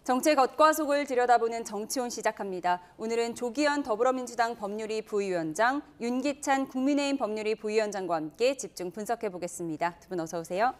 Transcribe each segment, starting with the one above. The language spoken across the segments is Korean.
정치의 겉과 속을 들여다보는 정치온 시작합니다. 오늘은 조기현 더불어민주당 법률위 부위원장, 윤기찬 국민의힘 법률위 부위원장과 함께 집중 분석해보겠습니다. 두 분 어서 오세요.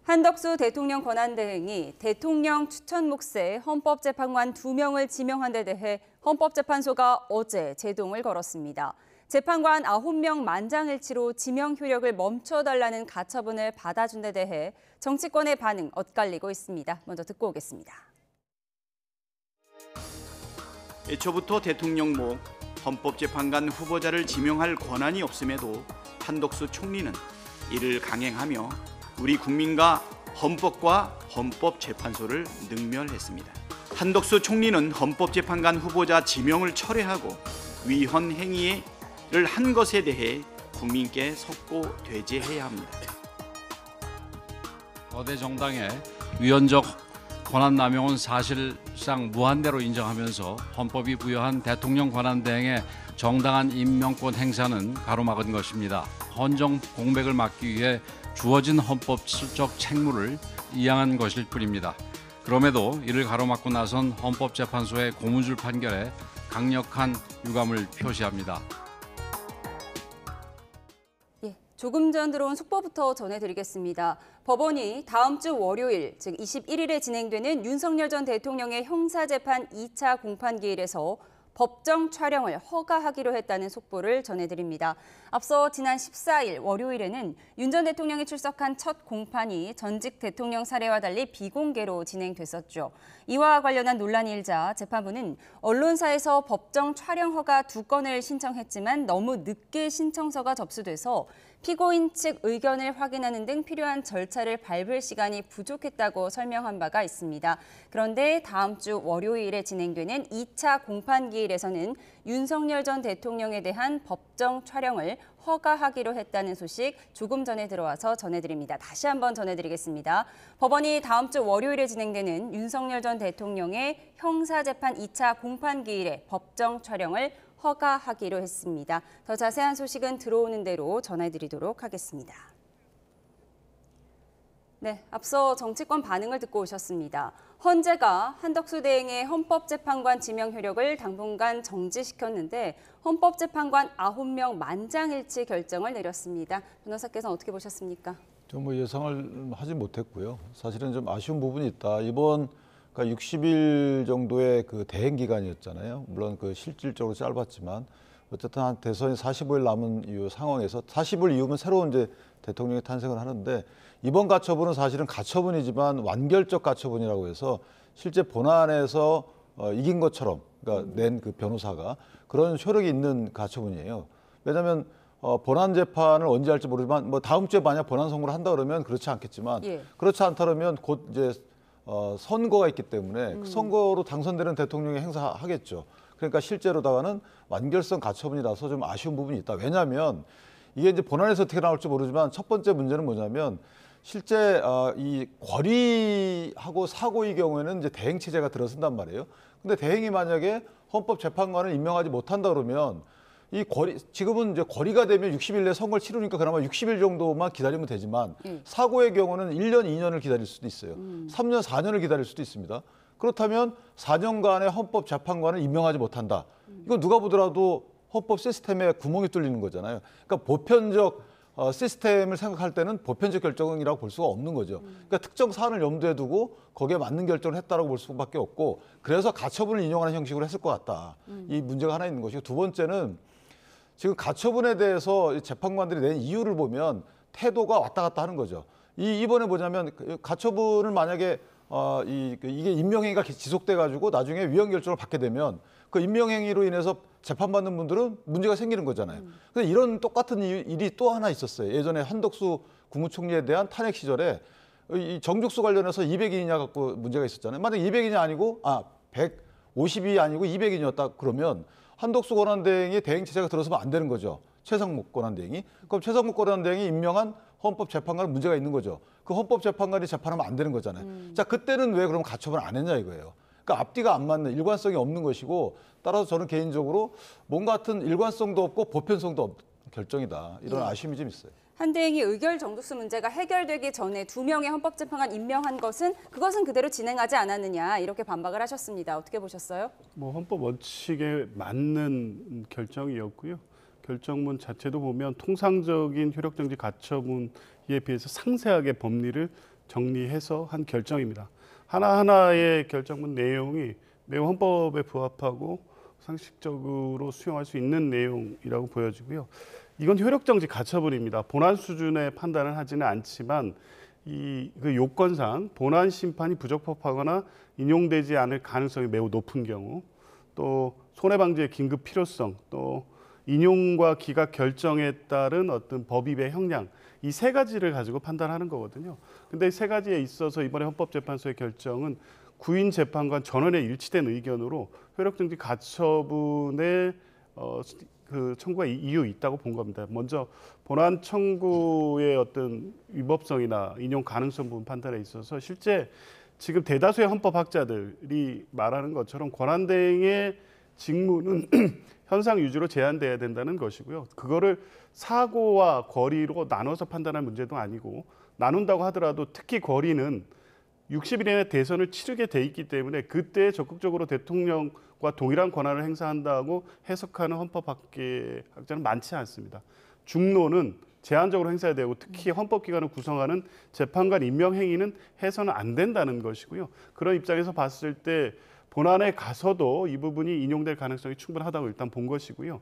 한덕수 대통령 권한대행이 대통령 추천 몫에 헌법재판관 2명을 지명한 데 대해 헌법재판소가 어제 제동을 걸었습니다. 재판관 9명 만장일치로 지명 효력을 멈춰달라는 가처분을 받아준 데 대해 정치권의 반응 엇갈리고 있습니다. 먼저 듣고 오겠습니다. 애초부터 대통령 목 헌법재판관 후보자를 지명할 권한이 없음에도 한덕수 총리는 이를 강행하며 우리 국민과 헌법과 헌법재판소를 능멸했습니다. 한덕수 총리는 헌법재판관 후보자 지명을 철회하고 위헌 행위를 한 것에 대해 국민께 속고되죄해야 합니다. 거대 정당의 위헌적 권한남용은 사실상 무한대로 인정하면서 헌법이 부여한 대통령 권한대행의 정당한 임명권 행사는 가로막은 것입니다. 헌정 공백을 막기 위해 주어진 헌법적 책무를 이양한 것일 뿐입니다. 그럼에도 이를 가로막고 나선 헌법재판소의 고무줄 판결에 강력한 유감을 표시합니다. 조금 전 들어온 속보부터 전해드리겠습니다. 법원이 다음 주 월요일, 즉 21일에 진행되는 윤석열 전 대통령의 형사재판 2차 공판기일에서 법정 촬영을 허가하기로 했다는 속보를 전해드립니다. 앞서 지난 14일 월요일에는 윤 전 대통령이 출석한 첫 공판이 전직 대통령 사례와 달리 비공개로 진행됐었죠. 이와 관련한 논란이 일자 재판부는 언론사에서 법정 촬영 허가 2건을 신청했지만 너무 늦게 신청서가 접수돼서 피고인 측 의견을 확인하는 등 필요한 절차를 밟을 시간이 부족했다고 설명한 바가 있습니다. 그런데 다음 주 월요일에 진행되는 2차 공판기일에서는 윤석열 전 대통령에 대한 법정 촬영을 허가하기로 했다는 소식 조금 전에 들어와서 전해드립니다. 다시 한번 전해드리겠습니다. 법원이 다음 주 월요일에 진행되는 윤석열 전 대통령의 형사재판 2차 공판기일에 법정 촬영을 허가하기로 했습니다. 더 자세한 소식은 들어오는 대로 전해드리도록 하겠습니다. 네, 앞서 정치권 반응을 듣고 오셨습니다. 헌재가 한덕수 대행의 헌법재판관 지명 효력을 당분간 정지시켰는데 헌법재판관 9명 만장일치 결정을 내렸습니다. 변호사께서는 어떻게 보셨습니까? 좀 예상을 하지 못했고요. 사실은 좀 아쉬운 부분이 있다. 이번 60일 정도의 그 대행 기간이었잖아요. 물론 그 실질적으로 짧았지만 어쨌든 한 대선이 45일 남은 이 상황에서 40일 이후면 새로운 이제 대통령이 탄생을 하는데 이번 가처분은 사실은 가처분이지만 완결적 가처분이라고 해서 실제 본안에서 이긴 것처럼 그러니까 낸 그 변호사가 그런 효력이 있는 가처분이에요. 왜냐하면 본안 재판을 언제 할지 모르지만 뭐 다음 주에 만약 본안 선고를 한다 그러면 그렇지 않겠지만 그렇지 않다 그러면 곧 이제 선거가 있기 때문에 그 선거로 당선되는 대통령이 행사하겠죠. 그러니까 실제로다가는 완결성 가처분이라서 좀 아쉬운 부분이 있다. 왜냐하면 이게 이제 본안에서 어떻게 나올지 모르지만 첫 번째 문제는 뭐냐면 실제 이 권리하고 사고의 경우에는 이제 대행 체제가 들어선단 말이에요. 근데 대행이 만약에 헌법재판관을 임명하지 못한다 그러면 이 지금은 이제 거리가 되면 60일 내에 선거를 치르니까 그나마 60일 정도만 기다리면 되지만 사고의 경우는 1년, 2년을 기다릴 수도 있어요. 3년, 4년을 기다릴 수도 있습니다. 그렇다면 4년간의 헌법재판관을 임명하지 못한다. 이건 누가 보더라도 헌법 시스템에 구멍이 뚫리는 거잖아요. 그러니까 보편적 시스템을 생각할 때는 보편적 결정이라고 볼 수가 없는 거죠. 그러니까 특정 사안을 염두에 두고 거기에 맞는 결정을 했다라고 볼 수밖에 없고 그래서 가처분을 인용하는 형식으로 했을 것 같다. 이 문제가 하나 있는 것이고 두 번째는 지금 가처분에 대해서 재판관들이 낸 이유를 보면 태도가 왔다 갔다 하는 거죠. 이번에 뭐냐면 가처분을 만약에 이게 임명행위가 지속돼 가지고 나중에 위헌 결정을 받게 되면 그 임명행위로 인해서 재판받는 분들은 문제가 생기는 거잖아요. 근데 이런 똑같은 일이 또 하나 있었어요. 예전에 한덕수 국무총리에 대한 탄핵 시절에 이 정족수 관련해서 200인이냐 갖고 문제가 있었잖아요. 만약 200인이 아니고 150이 아니고 200인이었다 그러면 한덕수 권한대행이 대행 체제가 들어서면 안 되는 거죠. 최상목 권한대행이. 그럼 최상목 권한대행이 임명한 헌법재판관은 문제가 있는 거죠. 그 헌법재판관이 재판하면 안 되는 거잖아요. 자, 그때는 왜 그럼 가처분을 안 했냐 이거예요. 그러니까 앞뒤가 안 맞는 일관성이 없는 것이고 따라서 저는 개인적으로 뭔가 같은 일관성도 없고 보편성도 없는 결정이다. 이런 아쉬움이 좀 있어요. 한대행이 의결 정족수 문제가 해결되기 전에 2명의 헌법재판관 임명한 그것은 그대로 진행하지 않았느냐 이렇게 반박을 하셨습니다. 어떻게 보셨어요? 뭐 헌법 원칙에 맞는 결정이었고요. 결정문 자체도 보면 통상적인 효력정지 가처분에 비해서 상세하게 법리를 정리해서 한 결정입니다. 하나하나의 결정문 내용이 매우 헌법에 부합하고 상식적으로 수용할 수 있는 내용이라고 보여지고요. 이건 효력정지 가처분입니다. 본안 수준의 판단을 하지는 않지만 그 요건상 본안 심판이 부적법하거나 인용되지 않을 가능성이 매우 높은 경우, 또 손해방지의 긴급 필요성, 또 인용과 기각 결정에 따른 어떤 법입의 형량, 이 세 가지를 가지고 판단하는 거거든요. 근데 이 세 가지에 있어서 이번에 헌법재판소의 결정은 구인 재판관 전원의 일치된 의견으로 효력정지 가처분의 그 청구가 이유 있다고 본 겁니다. 먼저 본안 청구의 어떤 위법성이나 인용 가능성 부분 판단에 있어서 실제 지금 대다수의 헌법학자들이 말하는 것처럼 권한대행의 직무는 현상 유지로 제한돼야 된다는 것이고요. 그거를 사고와 권리로 나눠서 판단할 문제도 아니고, 나눈다고 하더라도 특히 권리는 60일 이내 대선을 치르게 돼 있기 때문에 그때 적극적으로 대통령과 동일한 권한을 행사한다고 해석하는 헌법학자는 많지 않습니다. 중론은 제한적으로 행사해야 되고, 특히 헌법기관을 구성하는 재판관 임명 행위는 해서는 안 된다는 것이고요. 그런 입장에서 봤을 때 본안에 가서도 이 부분이 인용될 가능성이 충분하다고 일단 본 것이고요.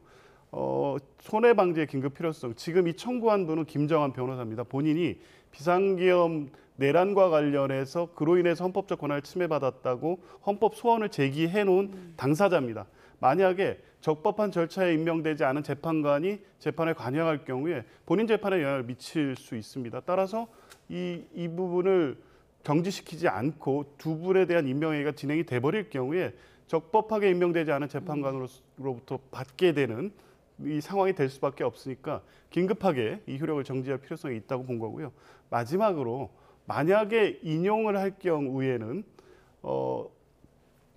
손해방지의 긴급 필요성, 지금 이 청구한 분은 김정환 변호사입니다. 본인이 비상계엄 내란과 관련해서 그로 인해서 헌법적 권한을 침해받았다고 헌법 소원을 제기해 놓은 당사자입니다. 만약에 적법한 절차에 임명되지 않은 재판관이 재판에 관여할 경우에 본인 재판에 영향을 미칠 수 있습니다. 따라서 이 부분을 정지시키지 않고 두 분에 대한 임명행위가 진행이 돼버릴 경우에 적법하게 임명되지 않은 재판관으로부터 받게 되는 이 상황이 될 수밖에 없으니까 긴급하게 이 효력을 정지할 필요성이 있다고 본 거고요. 마지막으로 만약에 인용을 할 경우에는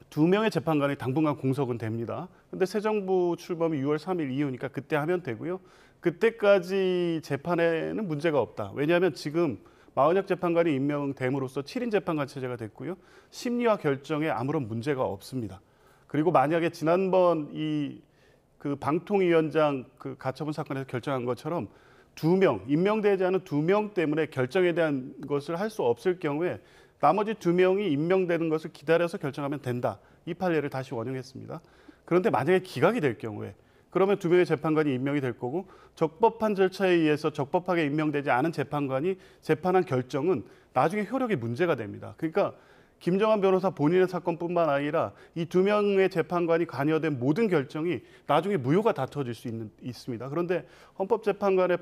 2명의 재판관이 당분간 공석은 됩니다. 근데 새 정부 출범이 6월 3일 이후니까 그때 하면 되고요. 그때까지 재판에는 문제가 없다. 왜냐하면 지금 마은혁 재판관이 임명됨으로써 7인 재판관 체제가 됐고요. 심리와 결정에 아무런 문제가 없습니다. 그리고 만약에 지난번 그 방통위원장 그 가처분 사건에서 결정한 것처럼 2명, 임명되지 않은 2명 때문에 결정에 대한 것을 할 수 없을 경우에 나머지 2명이 임명되는 것을 기다려서 결정하면 된다. 이 판례를 다시 원용했습니다. 그런데 만약에 기각이 될 경우에 그러면 2명의 재판관이 임명이 될 거고, 적법한 절차에 의해서 적법하게 임명되지 않은 재판관이 재판한 결정은 나중에 효력이 문제가 됩니다. 그러니까 김정환 변호사 본인의 사건뿐만 아니라 이 2명의 재판관이 관여된 모든 결정이 나중에 무효가 다투어질 수 있습니다. 그런데 헌법재판관의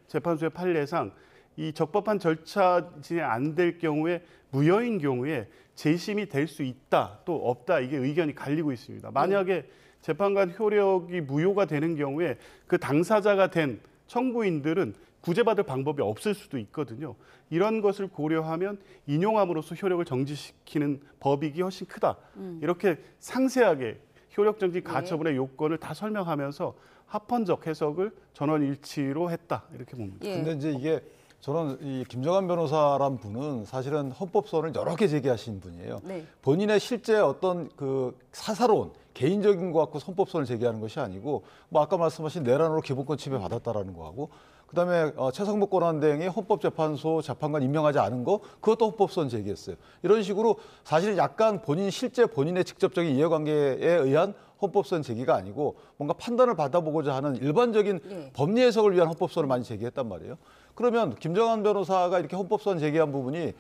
재판소의 판례상 이 적법한 절차 진행 안 될 경우에 무효인 경우에 재심이 될 수 있다, 또 없다, 이게 의견이 갈리고 있습니다. 만약에 재판관 효력이 무효가 되는 경우에 그 당사자가 된 청구인들은 구제받을 방법이 없을 수도 있거든요. 이런 것을 고려하면 인용함으로써 효력을 정지시키는 법익이 훨씬 크다. 이렇게 상세하게 효력정지 가처분의 요건을 다 설명하면서 합헌적 해석을 전원일치로 했다. 이렇게 봅니다. 근데 이제 이게 저는 이 김정환 변호사란 분은 사실은 헌법소원을 여러 개 제기하신 분이에요. 네. 본인의 실제 어떤 그 사사로운 개인적인 거 갖고 헌법소원을 제기하는 것이 아니고, 뭐 아까 말씀하신 내란으로 기본권 침해 받았다라는 거하고, 그다음에 최상목 권한대행이 헌법재판소 재판관 임명하지 않은 거, 그것도 헌법소원 제기했어요. 이런 식으로 사실 약간 실제 본인의 직접적인 이해관계에 의한 헌법소원 제기가 아니고 뭔가 판단을 받아보고자 하는 일반적인 법리 해석을 위한 헌법소원을 많이 제기했단 말이에요. 그러면 김정환 변호사가 이렇게 헌법소원 제기한 부분이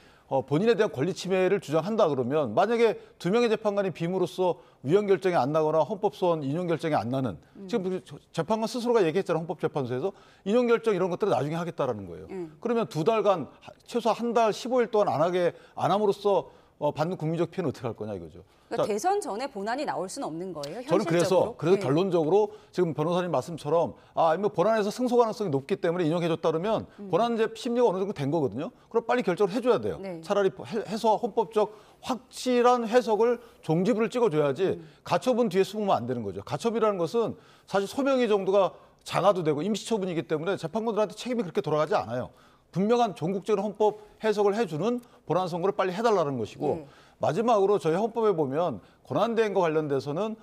본인에 대한 권리 침해를 주장한다 그러면, 만약에 2명의 재판관이 빔으로써 위헌 결정이 안 나거나 헌법소원 인용 결정이 안 나는, 지금 재판관 스스로가 얘기했잖아요. 헌법재판소에서 인용 결정 이런 것들을 나중에 하겠다라는 거예요. 그러면 2달간 최소 한 달 15일 동안 안 함으로써 받는 국민적 피해는 어떻게 할 거냐 이거죠. 그러니까 대선 전에 본안이 나올 수는 없는 거예요, 저는 현실적으로? 그래서 네. 결론적으로 지금 변호사님 말씀처럼 아니면 본안에서 승소 가능성이 높기 때문에 인용해줬다 그러면 본안 심리가 어느 정도 된 거거든요. 그럼 빨리 결정을 해줘야 돼요. 네. 차라리 해서 헌법적 확실한 해석을 종지부를 찍어줘야지 가처분 뒤에 숨으면 안 되는 거죠. 가처분이라는 것은 사실 소명의 정도가 장하도 되고 임시처분이기 때문에 재판관들한테 책임이 그렇게 돌아가지 않아요. 분명한 전국적인 헌법 해석을 해주는 본안선고를 빨리 해달라는 것이고 마지막으로 저희 헌법에 보면 권한대행과 관련돼서는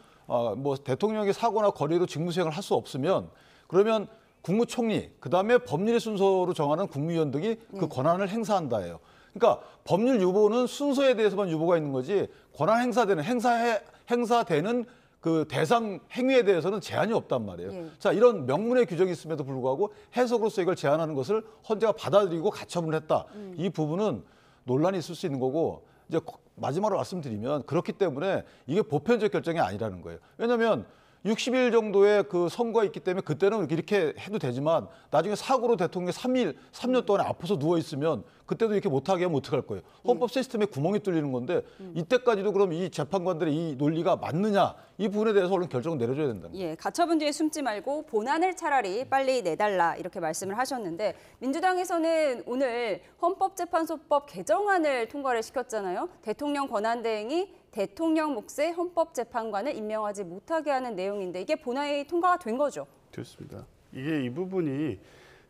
뭐 대통령이 사고나 거리로 직무수행을 할 수 없으면 그러면 국무총리 그다음에 법률의 순서로 정하는 국무위원 등이 그 권한을 행사한다예요. 그러니까 법률 유보는 순서에 대해서만 유보가 있는 거지 권한 행사되는 그 대상 행위에 대해서는 제한이 없단 말이에요. 자, 이런 명문의 규정이 있음에도 불구하고 해석으로서 이걸 제한하는 것을 헌재가 받아들이고 가처분을 했다. 이 부분은 논란이 있을 수 있는 거고 이제 마지막으로 말씀드리면 그렇기 때문에 이게 보편적 결정이 아니라는 거예요. 왜냐하면 60일 정도의 그 선고가 있기 때문에 그때는 이렇게 해도 되지만 나중에 사고로 대통령이 3년 동안에 아파서 누워 있으면 그때도 이렇게 못하게 하면 어떡할 거예요. 헌법 시스템에 구멍이 뚫리는 건데 이때까지도 그럼 이 재판관들의 이 논리가 맞느냐 이 부분에 대해서 얼른 결정을 내려줘야 된다. 예, 가처분 뒤에 숨지 말고 본안을 차라리 빨리 내달라 이렇게 말씀을 하셨는데 민주당에서는 오늘 헌법재판소법 개정안을 통과를 시켰잖아요. 대통령 권한대행이 대통령 몫의 헌법재판관을 임명하지 못하게 하는 내용인데 이게 본안이 통과가 된 거죠? 좋습니다. 이게 이 부분이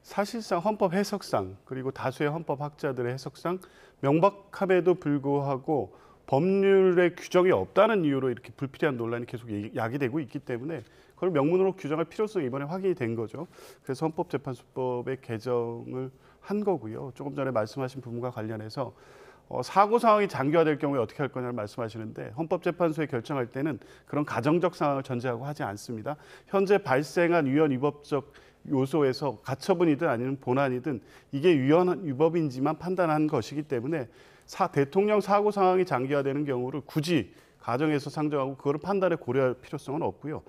사실상 헌법 해석상 그리고 다수의 헌법학자들의 해석상 명백함에도 불구하고 법률의 규정이 없다는 이유로 이렇게 불필요한 논란이 계속 야기되고 있기 때문에 그걸 명문으로 규정할 필요성이 이번에 확인이 된 거죠. 그래서 헌법재판소법의 개정을 한 거고요. 조금 전에 말씀하신 부분과 관련해서 사고 상황이 장기화될 경우에 어떻게 할 거냐를 말씀하시는데 헌법재판소에 결정할 때는 그런 가정적 상황을 전제하고 하지 않습니다. 현재 발생한 위헌 위법적 요소에서 가처분이든 아니면 본안이든 이게 위헌 위법인지만 판단한 것이기 때문에 대통령 사고 상황이 장기화되는 경우를 굳이 가정에서 상정하고 그걸 판단에 고려할 필요성은 없고요.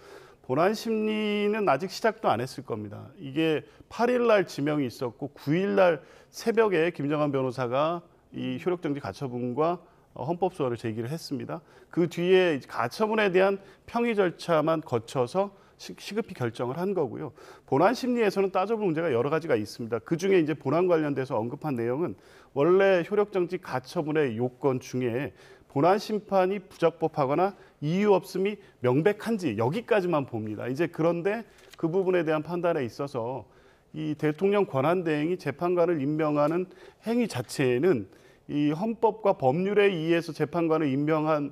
본안 심리는 아직 시작도 안 했을 겁니다. 이게 8일 날 지명이 있었고 9일 날 새벽에 김정한 변호사가 이 효력정지 가처분과 헌법소원을 제기를 했습니다. 그 뒤에 가처분에 대한 평의 절차만 거쳐서 시급히 결정을 한 거고요. 본안 심리에서는 따져볼 문제가 여러 가지가 있습니다. 그 중에 이제 본안 관련돼서 언급한 내용은 원래 효력정지 가처분의 요건 중에 본안 심판이 부적법하거나 이유 없음이 명백한지 여기까지만 봅니다. 이제 그런데 그 부분에 대한 판단에 있어서 이 대통령 권한대행이 재판관을 임명하는 행위 자체에는 이 헌법과 법률에 의해서 재판관을 임명하는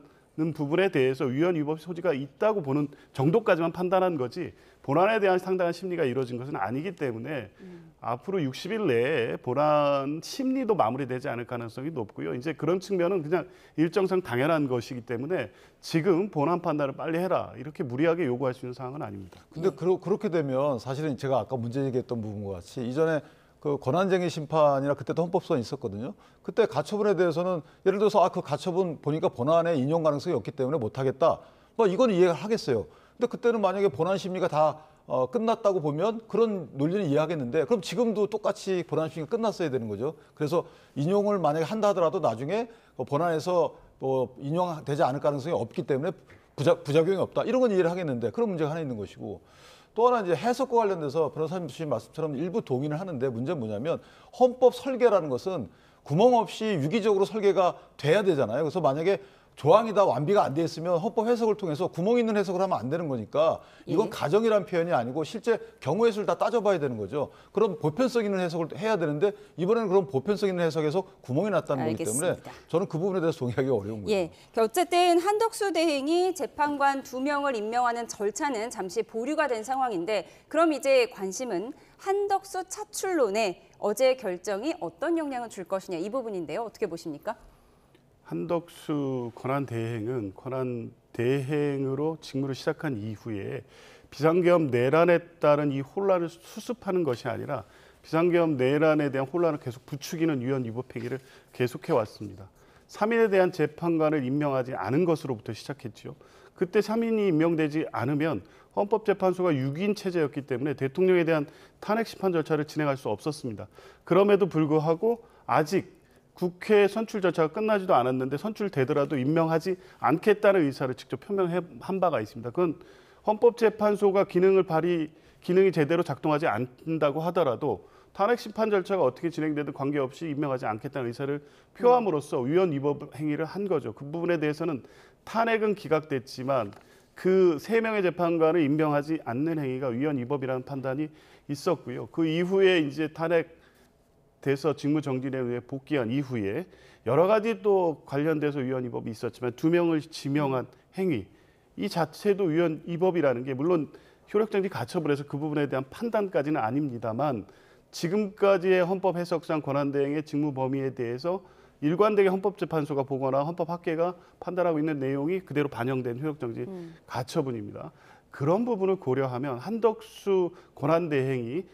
부분에 대해서 위헌 위법 소지가 있다고 보는 정도까지만 판단한 거지 본안에 대한 상당한 심리가 이루어진 것은 아니기 때문에 앞으로 60일 내에 본안 심리도 마무리되지 않을 가능성이 높고요. 이제 그런 측면은 그냥 일정상 당연한 것이기 때문에 지금 본안 판단을 빨리 해라 이렇게 무리하게 요구할 수 있는 사항은 아닙니다. 근데 그렇게 되면 사실은 제가 아까 문제 제기했던 부분과 같이 이전에 그 권한쟁의 심판이나 그때도 헌법소원이 있었거든요. 그때 가처분에 대해서는 예를 들어서 그 가처분 보니까 본안에 인용 가능성이 없기 때문에 못하겠다. 뭐 이건 이해를 하겠어요. 근데 그때는 만약에 본안 심리가 다 끝났다고 보면 그런 논리는 이해하겠는데 그럼 지금도 똑같이 본안 심리가 끝났어야 되는 거죠. 그래서 인용을 만약에 한다 하더라도 나중에 본안에서 뭐 인용되지 않을 가능성이 없기 때문에 부작용이 없다. 이런 건 이해를 하겠는데 그런 문제가 하나 있는 것이고 또 하나 이제 해석과 관련돼서 변호사님 주신 말씀처럼 일부 동의를 하는데 문제는 뭐냐면 헌법 설계라는 것은 구멍 없이 유기적으로 설계가 돼야 되잖아요. 그래서 만약에 조항이 다 완비가 안 돼 있으면 헌법 해석을 통해서 구멍 있는 해석을 하면 안 되는 거니까 이건 가정이라는 표현이 아니고 실제 경우의 수를 다 따져봐야 되는 거죠. 그런 보편성 있는 해석을 해야 되는데 이번에는 그런 보편성 있는 해석에서 구멍이 났다는 거기 때문에 저는 그 부분에 대해서 동의하기 어려운 거예요. 예, 어쨌든 한덕수 대행이 재판관 2명을 임명하는 절차는 잠시 보류가 된 상황인데 그럼 이제 관심은 한덕수 차출론에 어제 결정이 어떤 영향을 줄 것이냐 이 부분인데요. 어떻게 보십니까? 한덕수 권한대행은 권한대행으로 직무를 시작한 이후에 비상계엄 내란에 따른 이 혼란을 수습하는 것이 아니라 비상계엄 내란에 대한 혼란을 계속 부추기는 위헌 위법 행위를 계속해 왔습니다. 3인에 대한 재판관을 임명하지 않은 것으로부터 시작했죠. 그때 3인이 임명되지 않으면 헌법재판소가 6인 체제였기 때문에 대통령에 대한 탄핵 심판 절차를 진행할 수 없었습니다. 그럼에도 불구하고 아직 국회 선출 절차가 끝나지도 않았는데 선출되더라도 임명하지 않겠다는 의사를 직접 표명한 바가 있습니다. 그건 헌법재판소가 기능이 제대로 작동하지 않는다고 하더라도 탄핵 심판 절차가 어떻게 진행되든 관계없이 임명하지 않겠다는 의사를 표함으로써 위헌 위법 행위를 한 거죠. 그 부분에 대해서는 탄핵은 기각됐지만 그 3명의 재판관을 임명하지 않는 행위가 위헌 위법이라는 판단이 있었고요. 그 이후에 이제 탄핵돼서 직무정지에 의해 복귀한 이후에 여러 가지 또 관련돼서 위헌 위법이 있었지만 2명을 지명한 행위 이 자체도 위헌 위법이라는 게 물론 효력정지 가처분에서 그 부분에 대한 판단까지는 아닙니다만 지금까지의 헌법 해석상 권한대행의 직무 범위에 대해서 일관되게 헌법재판소가 보거나 헌법학계가 판단하고 있는 내용이 그대로 반영된 효력정지 가처분입니다. 그런 부분을 고려하면 한덕수 권한대행이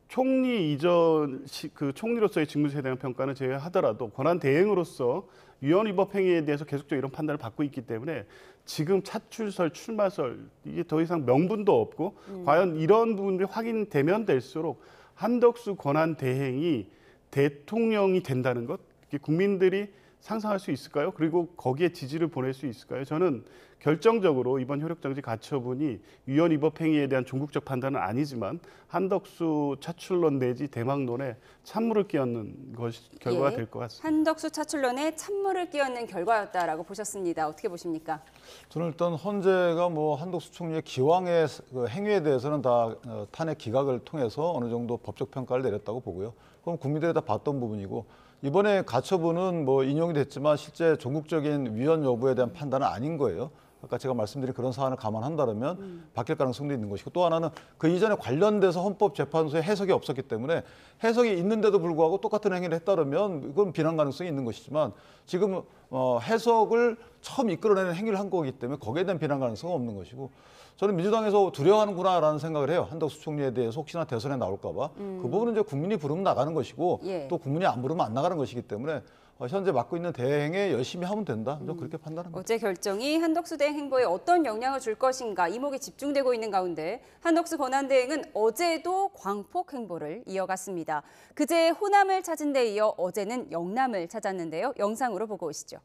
총리 이전 그 총리로서의 직무수에 대한 평가는 제외하더라도 권한대행으로서 위헌 위법 행위에 대해서 계속적으로 이런 판단을 받고 있기 때문에 지금 차출설, 출마설 이게 더 이상 명분도 없고 과연 이런 부분들이 확인되면 될수록 한덕수 권한대행이 대통령이 된다는 것 국민들이 상상할 수 있을까요? 그리고 거기에 지지를 보낼 수 있을까요? 저는 결정적으로 이번 효력정지 가처분이 위헌 위법 행위에 대한 종국적 판단은 아니지만 한덕수 차출론 내지 대망론에 찬물을 끼얹는 결과가 될 것 같습니다. 한덕수 차출론에 찬물을 끼얹는 결과였다라고 보셨습니다. 어떻게 보십니까? 저는 일단 헌재가 뭐 한덕수 총리의 기왕의 그 행위에 대해서는 다 탄핵 기각을 통해서 어느 정도 법적 평가를 내렸다고 보고요. 그럼 국민들이 다 봤던 부분이고 이번에 가처분은 뭐 인용이 됐지만 실제 종국적인 위헌 여부에 대한 판단은 아닌 거예요. 아까 제가 말씀드린 그런 사안을 감안한다면 바뀔 가능성도 있는 것이고 또 하나는 그 이전에 관련돼서 헌법재판소에 해석이 없었기 때문에 해석이 있는데도 불구하고 똑같은 행위를 했다면 이건 비난 가능성이 있는 것이지만 지금 해석을 처음 이끌어내는 행위를 한 거기 때문에 거기에 대한 비난 가능성은 없는 것이고 저는 민주당에서 두려워하는구나라는 생각을 해요. 한덕수 총리에 대해서 혹시나 대선에 나올까 봐. 그 부분은 이제 국민이 부르면 나가는 것이고 또 국민이 안 부르면 안 나가는 것이기 때문에 현재 맡고 있는 대행에 열심히 하면 된다. 저 그렇게 판단합니다. 어제 결정이 한덕수 대행 행보에 어떤 영향을 줄 것인가 이목이 집중되고 있는 가운데 한덕수 권한대행은 어제도 광폭 행보를 이어갔습니다. 그제 호남을 찾은 데 이어 어제는 영남을 찾았는데요. 영상으로 보고 오시죠.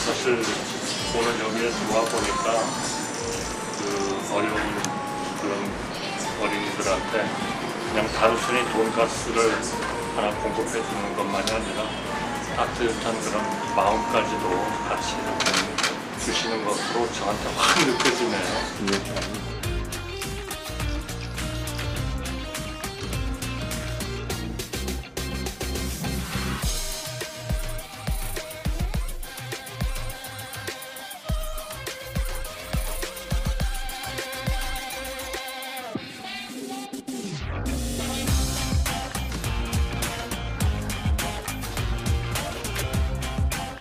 사실 오늘 여기에 들어와 보니까 그 어려운 그런 어린이들한테 그냥 단순히 돈가스를 하나 공급해 주는 것만이 아니라 따뜻한 그런 마음까지도 같이 주시는 것으로 저한테 확 느껴지네요.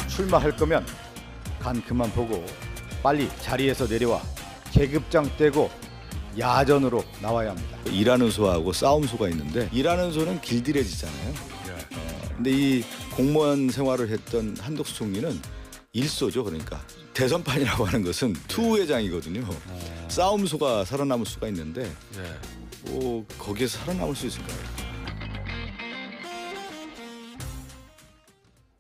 출마할 거면 간 그만 보고 빨리 자리에서 내려와 계급장 떼고 야전으로 나와야 합니다. 일하는 소하고 싸움 소가 있는데 일하는 소는 길들여지잖아요. 근데 이 공무원 생활을 했던 한덕수 총리는 일소죠. 그러니까 대선판이라고 하는 것은 투회장이거든요. 싸움 소가 살아남을 수가 있는데 거기에서 살아남을 수 있을까요?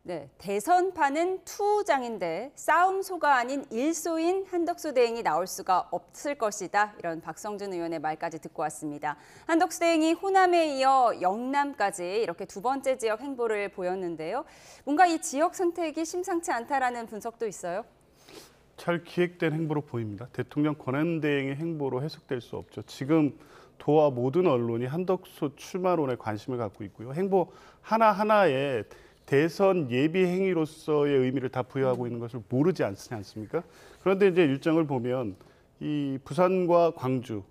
네, 대선판은 투장인데 싸움소가 아닌 일소인 한덕수 대행이 나올 수가 없을 것이다. 이런 박성준 의원의 말까지 듣고 왔습니다. 한덕수 대행이 호남에 이어 영남까지 이렇게 두 번째 지역 행보를 보였는데요. 뭔가 이 지역 선택이 심상치 않다라는 분석도 있어요. 잘 기획된 행보로 보입니다. 대통령 권한대행의 행보로 해석될 수 없죠. 지금 도와 모든 언론이 한덕수 출마론에 관심을 갖고 있고요. 행보 하나하나에 대선 예비 행위로서의 의미를 다 부여하고 있는 것을 모르지 않습니까? 그런데 이제 일정을 보면 이 부산과 광주,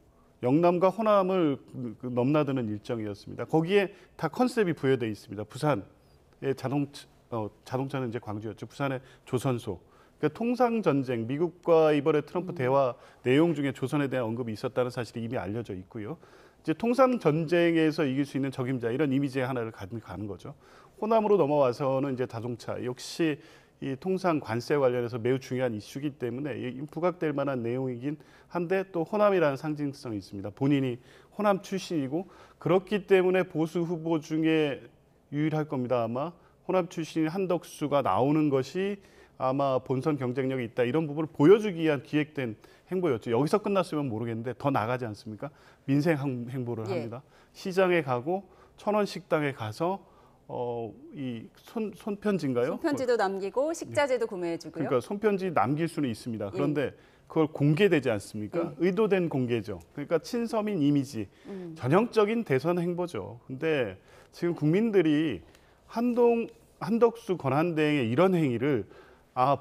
영남과 호남을 넘나드는 일정이었습니다. 거기에 다 컨셉이 부여되어 있습니다. 부산의 자동차는 이제 광주였죠. 부산의 조선소. 그러니까 통상 전쟁, 미국과 이번에 트럼프 대화 내용 중에 조선에 대한 언급이 있었다는 사실이 이미 알려져 있고요. 이제 통상 전쟁에서 이길 수 있는 적임자 이런 이미지의 하나를 가는 거죠. 호남으로 넘어와서는 이제 자동차 역시 이 통상 관세 관련해서 매우 중요한 이슈이기 때문에 부각될 만한 내용이긴 한데 또 호남이라는 상징성이 있습니다. 본인이 호남 출신이고 그렇기 때문에 보수 후보 중에 유일할 겁니다. 아마 호남 출신인 한덕수가 나오는 것이 아마 본선 경쟁력이 있다 이런 부분을 보여주기 위한 기획된 행보였죠. 여기서 끝났으면 모르겠는데 더 나가지 않습니까? 민생 행보를 합니다. 시장에 가고 천원 식당에 가서 이 손편지인가요? 손편지도 남기고 식자재도 구매해주고요. 그러니까 손편지 남길 수는 있습니다. 그런데 그걸 공개되지 않습니까? 의도된 공개죠. 그러니까 친서민 이미지, 전형적인 대선 행보죠. 근데 지금 국민들이 한덕수 권한대행의 이런 행위를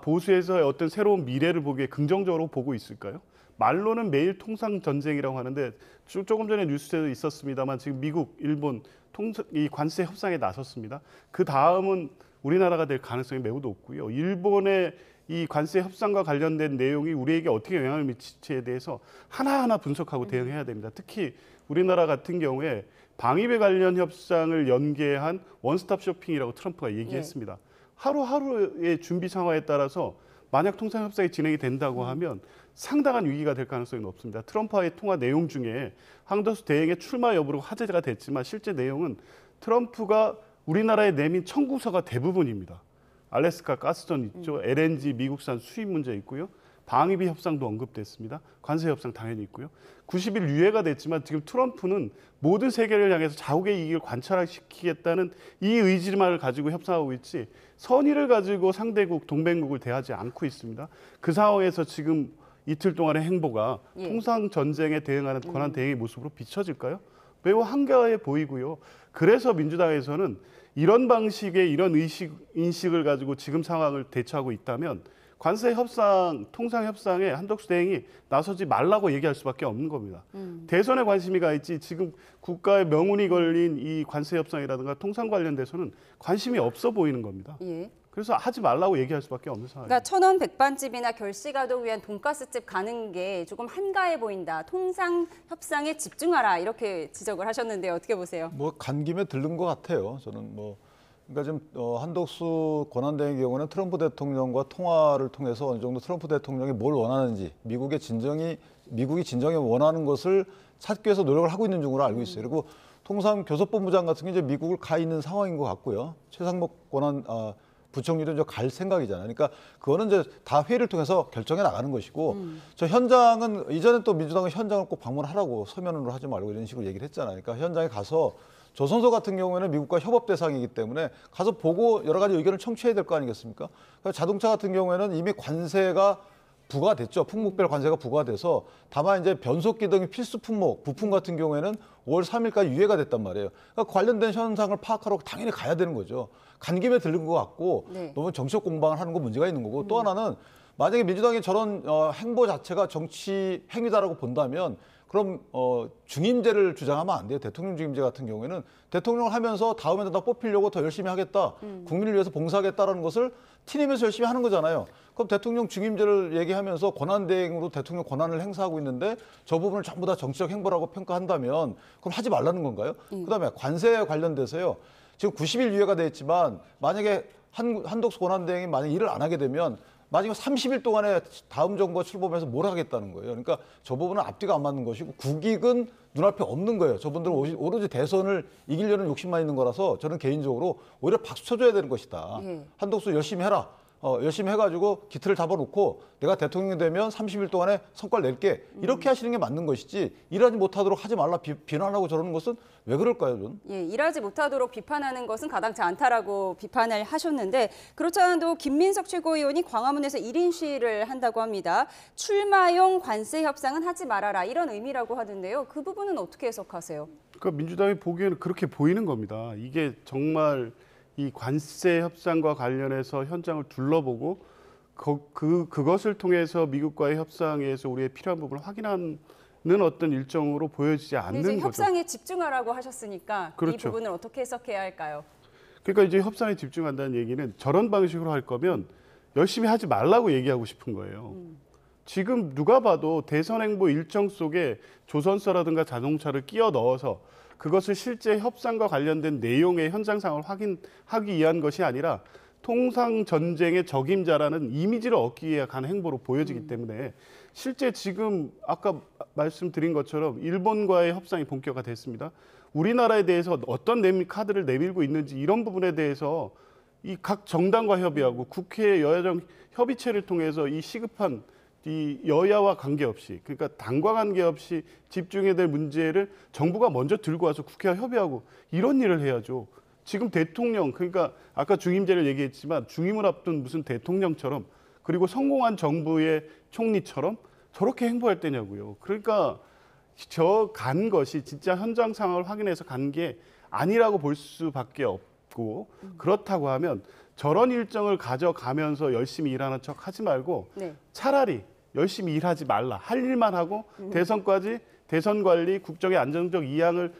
보수에서의 어떤 새로운 미래를 보기에 긍정적으로 보고 있을까요? 말로는 매일 통상 전쟁이라고 하는데 조금 전에 뉴스에도 있었습니다만 지금 미국, 일본 이 관세 협상에 나섰습니다. 그 다음은 우리나라가 될 가능성이 매우 높고요. 일본의 이 관세 협상과 관련된 내용이 우리에게 어떻게 영향을 미칠지에 대해서 하나하나 분석하고 대응해야 됩니다. 특히 우리나라 같은 경우에 방위비 관련 협상을 연계한 원스톱 쇼핑이라고 트럼프가 얘기했습니다. 하루하루의 준비 상황에 따라서 만약 통상 협상이 진행이 된다고 하면 상당한 위기가 될 가능성이 높습니다. 트럼프와의 통화 내용 중에 한덕수 대행의 출마 여부로 화제가 됐지만 실제 내용은 트럼프가 우리나라에 내민 청구서가 대부분입니다. 알래스카 가스전 있죠. LNG 미국산 수입 문제 있고요. 방위비 협상도 언급됐습니다. 관세 협상 당연히 있고요. 90일 유예가 됐지만 지금 트럼프는 모든 세계를 향해서 자국의 이익을 관철시키겠다는 이 의지만을 가지고 협상하고 있지 선의를 가지고 상대국, 동맹국을 대하지 않고 있습니다. 그 상황에서 지금 이틀 동안의 행보가 통상 전쟁에 대응하는 권한 대행의 모습으로 비춰질까요? 매우 한가해 보이고요. 그래서 민주당에서는 이런 방식의 이런 인식을 가지고 지금 상황을 대처하고 있다면 관세 협상, 통상 협상에 한덕수 대행이 나서지 말라고 얘기할 수밖에 없는 겁니다. 대선에 관심이 가 있지 지금 국가의 명운이 걸린 이 관세 협상이라든가 통상 관련돼서는 관심이 없어 보이는 겁니다. 그래서 하지 말라고 얘기할 수밖에 없는 상황입니다. 그러니까 천원 백반집이나 결식아동 위한 돈가스집 가는 게 조금 한가해 보인다. 통상 협상에 집중하라 이렇게 지적을 하셨는데 어떻게 보세요? 뭐 간 김에 들른 것 같아요. 저는 그러니까 지금 한덕수 권한대행의 경우는 트럼프 대통령과 통화를 통해서 어느 정도 트럼프 대통령이 뭘 원하는지 미국이 진정에 원하는 것을 찾기 위해서 노력을 하고 있는 중으로 알고 있어요. 그리고 통상 교섭본부장 같은 게 이제 미국을 가 있는 상황인 것 같고요. 최상목 부총리도 이제 갈 생각이잖아요. 그러니까 그거는 이제 다 회의를 통해서 결정해 나가는 것이고 저 현장은 이전에 또 민주당은 현장을 꼭 방문하라고 서면으로 하지 말고 이런 식으로 얘기를 했잖아요. 그러니까 현장에 가서 조선소 같은 경우에는 미국과 협업 대상이기 때문에 가서 보고 여러 가지 의견을 청취해야 될 거 아니겠습니까? 그러니까 자동차 같은 경우에는 이미 관세가 부과됐죠. 품목별 관세가 부과돼서 다만 이제 변속기 등의 필수 품목, 부품 같은 경우에는 5월 3일까지 유예가 됐단 말이에요. 그러니까 관련된 현상을 파악하러 당연히 가야 되는 거죠. 간 김에 들른 것 같고 너무 정치적 공방을 하는 거 문제가 있는 거고 또 하나는 만약에 민주당이 저런 행보 자체가 정치 행위다라고 본다면 그럼 중임제를 주장하면 안 돼요. 대통령 중임제 같은 경우에는 대통령을 하면서 다음에도 다 뽑히려고 더 열심히 하겠다. 국민을 위해서 봉사하겠다라는 것을 티내면서 열심히 하는 거잖아요. 그럼 대통령 중임제를 얘기하면서 권한대행으로 대통령 권한을 행사하고 있는데 저 부분을 전부 다 정치적 행보라고 평가한다면 그럼 하지 말라는 건가요? 그다음에 관세에 관련돼서요. 지금 90일 유예가 돼 있지만 만약에 한덕수 권한대행이 만약 일을 안 하게 되면 마지막 30일 동안에 다음 정부가 출범해서 뭘 하겠다는 거예요. 그러니까 저 부분은 앞뒤가 안 맞는 것이고 국익은 눈앞에 없는 거예요. 저분들은 오로지 대선을 이기려는 욕심만 있는 거라서 저는 개인적으로 오히려 박수 쳐줘야 되는 것이다. 한덕수 열심히 해라. 열심히 해가지고 기틀을 잡아놓고 내가 대통령이 되면 30일 동안에 성과를 낼게. 이렇게 하시는 게 맞는 것이지 일하지 못하도록 하지 말라 비난하고 저러는 것은 왜 그럴까요, 저는? 일하지 못하도록 비판하는 것은 가당치 않다라고 비판을 하셨는데 그렇지 않아도 김민석 최고위원이 광화문에서 1인 시위를 한다고 합니다. 출마용 관세 협상은 하지 말아라 이런 의미라고 하던데요. 그 부분은 어떻게 해석하세요? 그러니까 민주당이 보기에는 그렇게 보이는 겁니다. 이게 정말 이 관세 협상과 관련해서 현장을 둘러보고 그것을 통해서 미국과의 협상에서 우리의 필요한 부분을 확인하는 어떤 일정으로 보여지지 않는 거죠. 협상에 집중하라고 하셨으니까 그렇죠. 이 부분을 어떻게 해석해야 할까요? 그러니까 이제 협상에 집중한다는 얘기는 저런 방식으로 할 거면 열심히 하지 말라고 얘기하고 싶은 거예요. 지금 누가 봐도 대선 행보 일정 속에 조선소라든가 자동차를 끼워 넣어서 그것을 실제 협상과 관련된 내용의 현장 상황을 확인하기 위한 것이 아니라 통상 전쟁의 적임자라는 이미지를 얻기 위해 간 행보로 보여지기 때문에 실제 지금 아까 말씀드린 것처럼 일본과의 협상이 본격화됐습니다. 우리나라에 대해서 어떤 카드를 내밀고 있는지 이런 부분에 대해서 이 각 정당과 협의하고 국회 여야정 협의체를 통해서 이 시급한 이 여야와 관계없이, 그러니까 당과 관계없이 집중해야 될 문제를 정부가 먼저 들고 와서 국회와 협의하고 이런 일을 해야죠. 지금 대통령, 그러니까 아까 중임제를 얘기했지만 중임을 앞둔 무슨 대통령처럼, 그리고 성공한 정부의 총리처럼 저렇게 행보할 때냐고요. 그러니까 저 간 것이 진짜 현장 상황을 확인해서 간 게 아니라고 볼 수밖에 없고, 그렇다고 하면 저런 일정을 가져가면서 열심히 일하는 척 하지 말고 네. 차라리 열심히 일하지 말라. 할 일만 하고 대선 관리, 국정의 안정적 이양을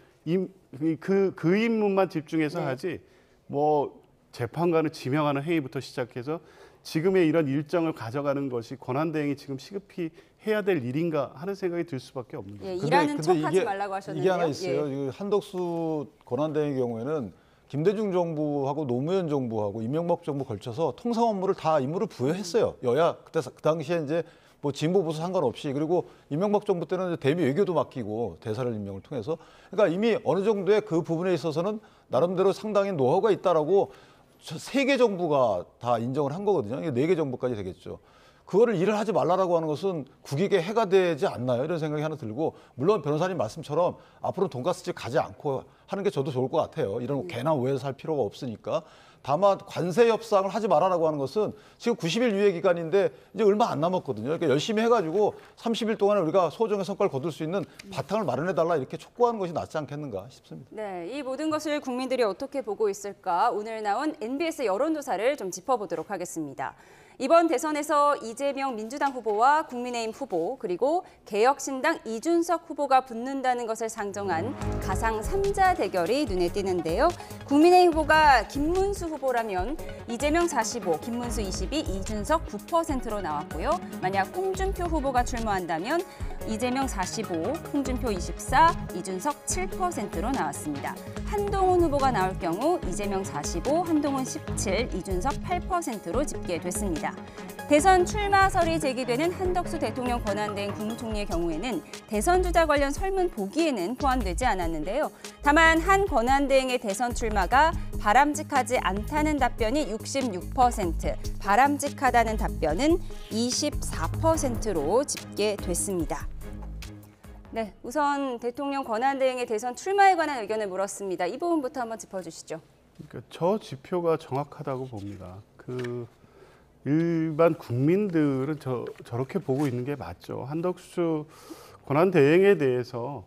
그 임무만 집중해서 네. 하지, 뭐 재판관을 지명하는 행위부터 시작해서 지금의 이런 일정을 가져가는 것이 권한대행이 지금 시급히 해야 될 일인가 하는 생각이 들 수밖에 없는 거예요. 예, 일하는 척 하지 말라고 하셨는데요. 이게 하나 있어요. 예. 이 한덕수 권한대행의 경우에는 김대중 정부하고 노무현 정부하고 이명박 정부 걸쳐서 통상 업무를 다 임무를 부여했어요. 여야 그때 그 당시에 이제 뭐 진보 보수 상관없이, 그리고 이명박 정부 때는 대미 외교도 맡기고 대사를 임명을 통해서, 그러니까 이미 어느 정도의 그 부분에 있어서는 나름대로 상당히 노하우가 있다라고 세 개 정부가 다 인정을 한 거거든요. 이게 4개 정부까지 되겠죠. 그거를 일을 하지 말라라고 하는 것은 국익에 해가 되지 않나요? 이런 생각이 하나 들고, 물론 변호사님 말씀처럼 앞으로 돈가스집 가지 않고 하는 게 저도 좋을 것 같아요. 이런 괜한 오해를 살 필요가 없으니까. 다만 관세 협상을 하지 말아라고 하는 것은 지금 90일 유예 기간인데 이제 얼마 안 남았거든요. 그러니까 열심히 해가지고 30일 동안에 우리가 소정의 성과를 거둘 수 있는 바탕을 마련해달라, 이렇게 촉구하는 것이 낫지 않겠는가 싶습니다. 네, 이 모든 것을 국민들이 어떻게 보고 있을까? 오늘 나온 NBS 여론조사를 좀 짚어보도록 하겠습니다. 이번 대선에서 이재명 민주당 후보와 국민의힘 후보, 그리고 개혁신당 이준석 후보가 붙는다는 것을 상정한 가상 3자 대결이 눈에 띄는데요. 국민의힘 후보가 김문수 후보라면 이재명 45, 김문수 22, 이준석 9%로 나왔고요. 만약 홍준표 후보가 출마한다면 이재명 45, 홍준표 24, 이준석 7%로 나왔습니다. 한동훈 후보가 나올 경우 이재명 45, 한동훈 17, 이준석 8%로 집계됐습니다. 대선 출마설이 제기되는 한덕수 대통령 권한대행 국무총리의 경우에는 대선 주자 관련 설문 보기에는 포함되지 않았는데요. 다만 한 권한대행의 대선 출마가 바람직하지 않다는 답변이 66%, 바람직하다는 답변은 24%로 집계됐습니다. 네, 우선 대통령 권한대행의 대선 출마에 관한 의견을 물었습니다. 이 부분부터 한번 짚어주시죠. 그러니까 저 지표가 정확하다고 봅니다. 일반 국민들은 저렇게 보고 있는 게 맞죠. 한덕수 권한대행에 대해서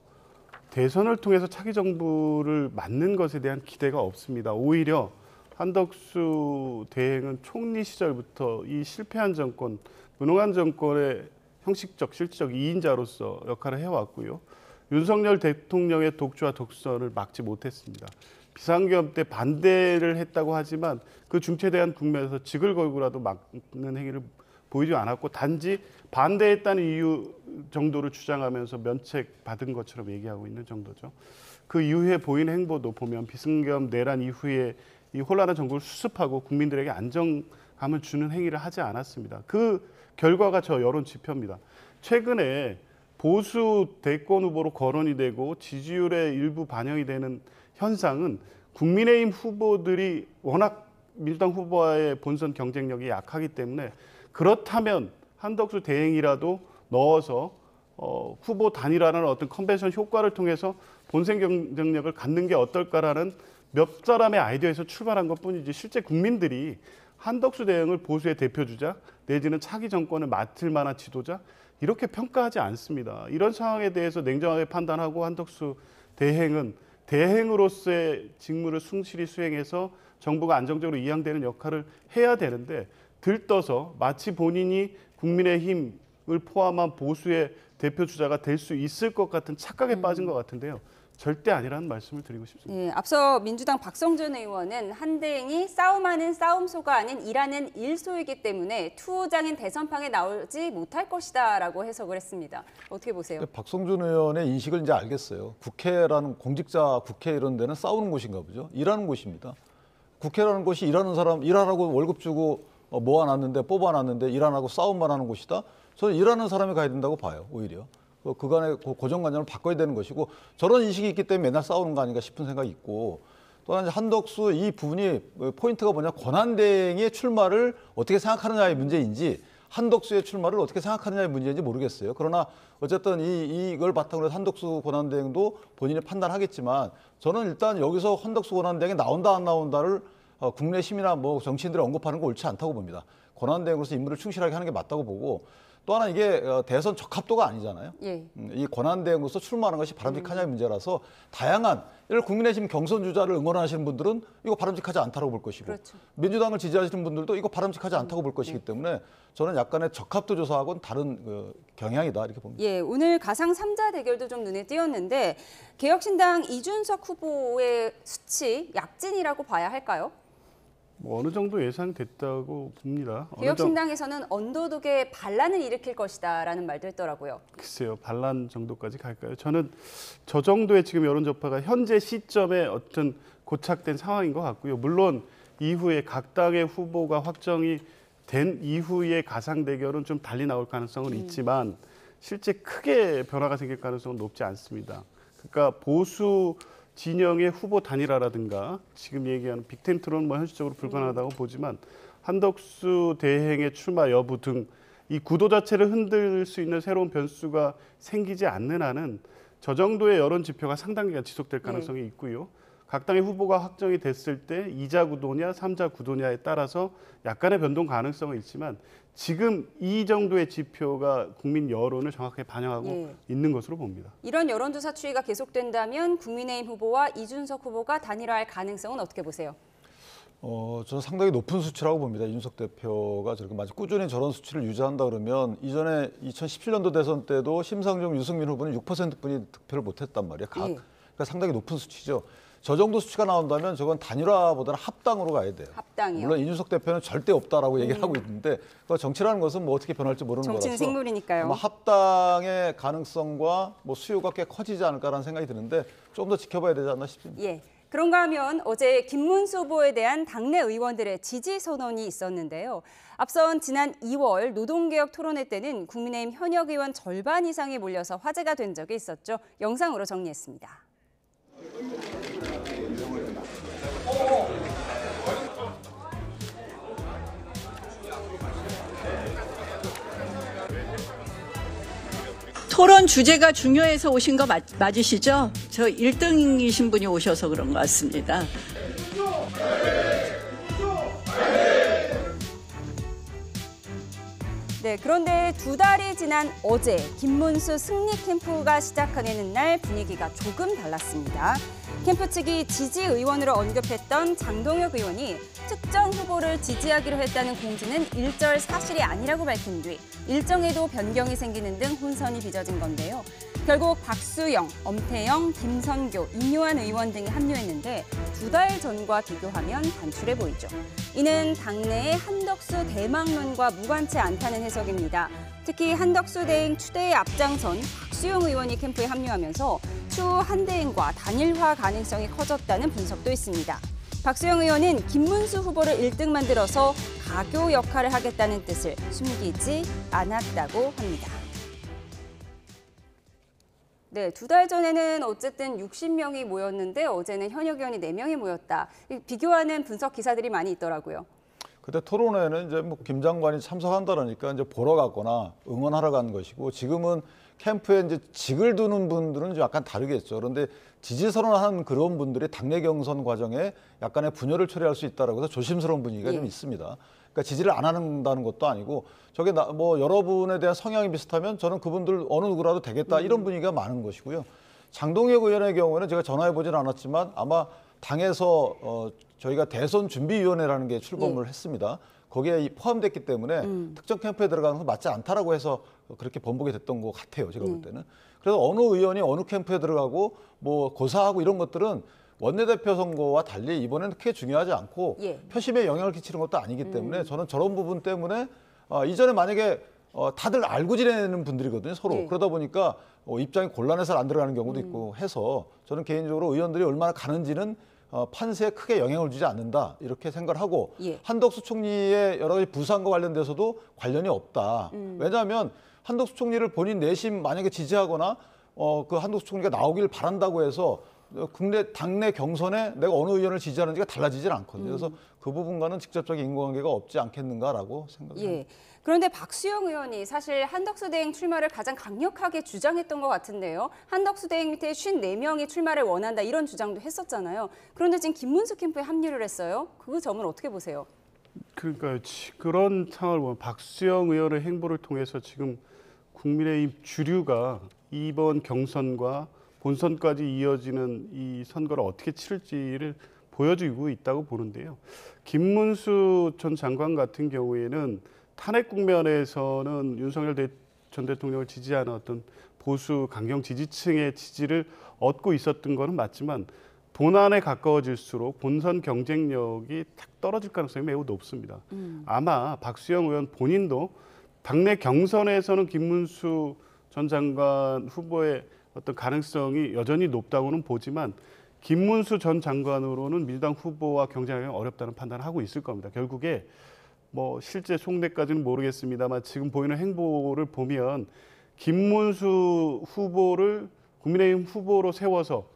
대선을 통해서 차기 정부를 맡는 것에 대한 기대가 없습니다. 오히려 한덕수 대행은 총리 시절부터 이 실패한 정권, 무능한 정권의 형식적, 실질적 2인자로서 역할을 해왔고요. 윤석열 대통령의 독주와 독선을 막지 못했습니다. 비상계엄 때 반대를 했다고 하지만 그 중체대한 국면에서 직을 걸고라도 막는 행위를 보이지 않았고, 단지 반대했다는 이유 정도를 주장하면서 면책받은 것처럼 얘기하고 있는 정도죠. 그 이후에 보인 행보도 보면 비상계엄 내란 이후에 이 혼란한 정부를 수습하고 국민들에게 안정감을 주는 행위를 하지 않았습니다. 그 결과가 저 여론 지표입니다. 최근에 보수 대권 후보로 거론이 되고 지지율의 일부 반영이 되는 현상은 국민의힘 후보들이 워낙 민주당 후보와의 본선 경쟁력이 약하기 때문에, 그렇다면 한덕수 대행이라도 넣어서 후보 단일화라는 어떤 컨벤션 효과를 통해서 본선 경쟁력을 갖는 게 어떨까라는 몇 사람의 아이디어에서 출발한 것뿐이지, 실제 국민들이 한덕수 대행을 보수의 대표주자 내지는 차기 정권을 맡을 만한 지도자 이렇게 평가하지 않습니다. 이런 상황에 대해서 냉정하게 판단하고 한덕수 대행은 대행으로서의 직무를 충실히 수행해서 정부가 안정적으로 이양되는 역할을 해야 되는데, 들떠서 마치 본인이 국민의힘을 포함한 보수의 대표 주자가 될 수 있을 것 같은 착각에 빠진 것 같은데요. 절대 아니라는 말씀을 드리고 싶습니다. 예, 앞서 민주당 박성준 의원은 한대행이 싸움하는 싸움소가 아닌 일하는 일소이기 때문에 투호장인 대선판에 나오지 못할 것이다라고 해석을 했습니다. 어떻게 보세요? 박성준 의원의 인식을 이제 알겠어요. 국회라는 공직자 국회 이런 데는 싸우는 곳인가 보죠. 일하는 곳입니다. 국회라는 곳이 일하는 사람 일하라고 월급 주고 모아놨는데 뽑아놨는데 일 안 하고 싸움만 하는 곳이다. 저는 일하는 사람이 가야 된다고 봐요. 오히려 그간의 고정관념을 바꿔야 되는 것이고 저런 인식이 있기 때문에 맨날 싸우는 거 아닌가 싶은 생각이 있고 또 하나 한덕수 이 부분이 포인트가 뭐냐 권한대행의 출마를 어떻게 생각하느냐의 문제인지 한덕수의 출마를 어떻게 생각하느냐의 문제인지 모르겠어요. 그러나 어쨌든 이걸 바탕으로 해서 한덕수 권한대행도 본인이 판단하겠지만 저는 일단 여기서 한덕수 권한대행이 나온다 안 나온다를 국내 시민이나 뭐 정치인들이 언급하는 거 옳지 않다고 봅니다. 권한대행으로서 임무를 충실하게 하는 게 맞다고 보고 또 하나 이게 대선 적합도가 아니잖아요. 예. 이 권한대행으로서 출마하는 것이 바람직하냐의 문제라서 다양한 예를 들어 국민의힘 경선 주자를 응원하시는 분들은 이거 바람직하지 않다고 볼 것이고 그렇죠. 민주당을 지지하시는 분들도 이거 바람직하지 않다고 볼 것이기 때문에 저는 약간의 적합도 조사하고는 다른 경향이다 이렇게 봅니다. 예, 오늘 가상 3자 대결도 좀 눈에 띄었는데 개혁신당 이준석 후보의 수치 약진이라고 봐야 할까요? 뭐 어느 정도 예상됐다고 봅니다. 개혁신당에서는 언더독에 반란을 일으킬 것이다라는 말도 했더라고요. 글쎄요, 반란 정도까지 갈까요? 저는 저 정도의 지금 여론 전파가 현재 시점에 어떤 고착된 상황인 것 같고요. 물론 이후에 각 당의 후보가 확정이 된 이후의 가상 대결은 좀 달리 나올 가능성은 있지만 실제 크게 변화가 생길 가능성은 높지 않습니다. 그러니까 보수 진영의 후보 단일화라든가 지금 얘기하는 빅텐트로는 뭐 현실적으로 불가능하다고 보지만 한덕수 대행의 출마 여부 등 이 구도 자체를 흔들 수 있는 새로운 변수가 생기지 않는 한은 저 정도의 여론 지표가 상당 기간 지속될 가능성이 있고요. 각 당의 후보가 확정이 됐을 때 2자 구도냐 3자 구도냐에 따라서 약간의 변동 가능성은 있지만 지금 이 정도의 지표가 국민 여론을 정확하게 반영하고 있는 것으로 봅니다. 이런 여론조사 추이가 계속된다면 국민의힘 후보와 이준석 후보가 단일화할 가능성은 어떻게 보세요? 저는 상당히 높은 수치라고 봅니다. 이준석 대표가 저렇게 마치 꾸준히 저런 수치를 유지한다 그러면 이전에 2017년도 대선 때도 심상정, 유승민 후보는 6%뿐이 득표를 못했단 말이에요. 그러니까 상당히 높은 수치죠. 저 정도 수치가 나온다면 저건 단일화보다는 합당으로 가야 돼요. 합당이요. 물론 이준석 대표는 절대 없다라고 얘기를 하고 있는데 정치라는 것은 뭐 어떻게 변할지 모르는 거라서 정치는 생물이니까요. 아마 합당의 가능성과 뭐 수요가 꽤 커지지 않을까라는 생각이 드는데 조금 더 지켜봐야 되지 않나 싶습니다. 예. 그런가 하면 어제 김문수 후보에 대한 당내 의원들의 지지 선언이 있었는데요. 앞선 지난 2월 노동개혁 토론회 때는 국민의힘 현역 의원 절반 이상이 몰려서 화제가 된 적이 있었죠. 영상으로 정리했습니다. 토론 주제가 중요해서 오신 거 맞으시죠? 저 1등이신 분이 오셔서 그런 것 같습니다. 네, 그런데 2달이 지난 어제 김문수 승리 캠프가 시작하는 날 분위기가 조금 달랐습니다. 캠프 측이 지지 의원으로 언급했던 장동혁 의원이 특정 후보를 지지하기로 했다는 공지는 일절 사실이 아니라고 밝힌 뒤 일정에도 변경이 생기는 등 혼선이 빚어진 건데요. 결국 박수영, 엄태영, 김선교, 임요한 의원 등이 합류했는데 2달 전과 비교하면 단출해 보이죠. 이는 당내의 한덕수 대망론과 무관치 않다는 해석입니다. 특히 한덕수 대행 추대에 앞장선 박수영 의원이 캠프에 합류하면서 추후 한대행과 단일화 가능성이 커졌다는 분석도 있습니다. 박수영 의원은 김문수 후보를 1등 만들어서 가교 역할을 하겠다는 뜻을 숨기지 않았다고 합니다. 네, 2달 전에는 어쨌든 60명이 모였는데 어제는 현역 의원이 4명이 모였다. 비교하는 분석 기사들이 많이 있더라고요. 그때 토론회는 이제 뭐 김 장관이 참석한다니까 이제 보러 갔거나 응원하러 간 것이고 지금은 캠프에 이제 직을 두는 분들은 좀 약간 다르겠죠. 그런데 지지 선언한 그런 분들이 당내 경선 과정에 약간의 분열을 초래할 수 있다라고 해서 조심스러운 분위기가 좀 있습니다. 그러니까 지지를 안 한다는 것도 아니고 저게 뭐 여러분에 대한 성향이 비슷하면 저는 그분들 어느 누구라도 되겠다 이런 분위기가 많은 것이고요. 장동혁 의원의 경우에는 제가 전화해 보지는 않았지만 아마 당에서 저희가 대선 준비위원회라는 게 출범을 했습니다. 거기에 포함됐기 때문에 특정 캠프에 들어가는 건 맞지 않다라고 해서 그렇게 번복이 됐던 것 같아요. 제가 볼 때는. 그래서 어느 의원이 어느 캠프에 들어가고 뭐 고사하고 이런 것들은 원내대표 선거와 달리 이번에는 크게 중요하지 않고 표심에 영향을 끼치는 것도 아니기 때문에 저는 저런 부분 때문에 이전에 만약에 다들 알고 지내는 분들이거든요. 서로. 그러다 보니까 입장이 곤란해서 안 들어가는 경우도 있고 해서 저는 개인적으로 의원들이 얼마나 가는지는 판세에 크게 영향을 주지 않는다 이렇게 생각을 하고 예. 한덕수 총리의 여러 가지 부상과 관련돼서도 관련이 없다. 왜냐하면 한덕수 총리를 본인 내심 만약에 지지하거나 그 한덕수 총리가 나오길 바란다고 해서 당내 경선에 내가 어느 의원을 지지하는지가 달라지질 않거든요. 그래서 그 부분과는 직접적인 인과관계가 없지 않겠는가라고 생각합니다. 예. 그런데 박수영 의원이 사실 한덕수 대행 출마를 가장 강력하게 주장했던 것 같은데요. 한덕수 대행 밑에 54명이 출마를 원한다 이런 주장도 했었잖아요. 그런데 지금 김문수 캠프에 합류를 했어요. 그 점은 어떻게 보세요? 그러니까 그런 상황을 보면 박수영 의원의 행보를 통해서 지금 국민의힘 주류가 이번 경선과 본선까지 이어지는 이 선거를 어떻게 치를지를 보여주고 있다고 보는데요. 김문수 전 장관 같은 경우에는 탄핵 국면에서는 윤석열 전 대통령을 지지하는 어떤 보수 강경 지지층의 지지를 얻고 있었던 것은 맞지만 본안에 가까워질수록 본선 경쟁력이 탁 떨어질 가능성이 매우 높습니다. 아마 박수영 의원 본인도 당내 경선에서는 김문수 전 장관 후보의 어떤 가능성이 여전히 높다고는 보지만 김문수 전 장관으로는 민주당 후보와 경쟁하기 어렵다는 판단을 하고 있을 겁니다. 결국에 뭐 실제 속내까지는 모르겠습니다만 지금 보이는 행보를 보면 김문수 후보를 국민의힘 후보로 세워서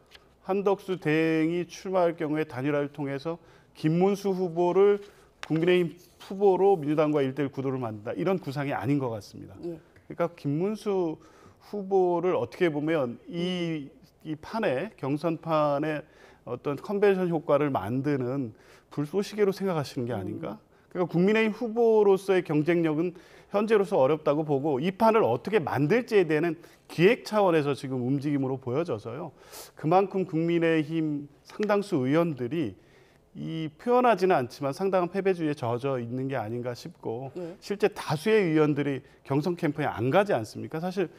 한덕수 대행이 출마할 경우에 단일화를 통해서 김문수 후보를 국민의힘 후보로 민주당과 1대1 구도를 만든다. 이런 구상이 아닌 것 같습니다. 예. 그러니까 김문수 후보를 어떻게 보면 이 판에 경선판에 어떤 컨벤션 효과를 만드는 불쏘시개로 생각하시는 게 아닌가? 그러니까 국민의힘 후보로서의 경쟁력은 현재로서 어렵다고 보고 이 판을 어떻게 만들지에 대한 기획 차원에서 지금 움직임으로 보여져서요. 그만큼 국민의힘 상당수 의원들이 이 표현하지는 않지만 상당한 패배주의에 젖어 있는 게 아닌가 싶고 실제 다수의 의원들이 경선 캠프에 안 가지 않습니까? 사실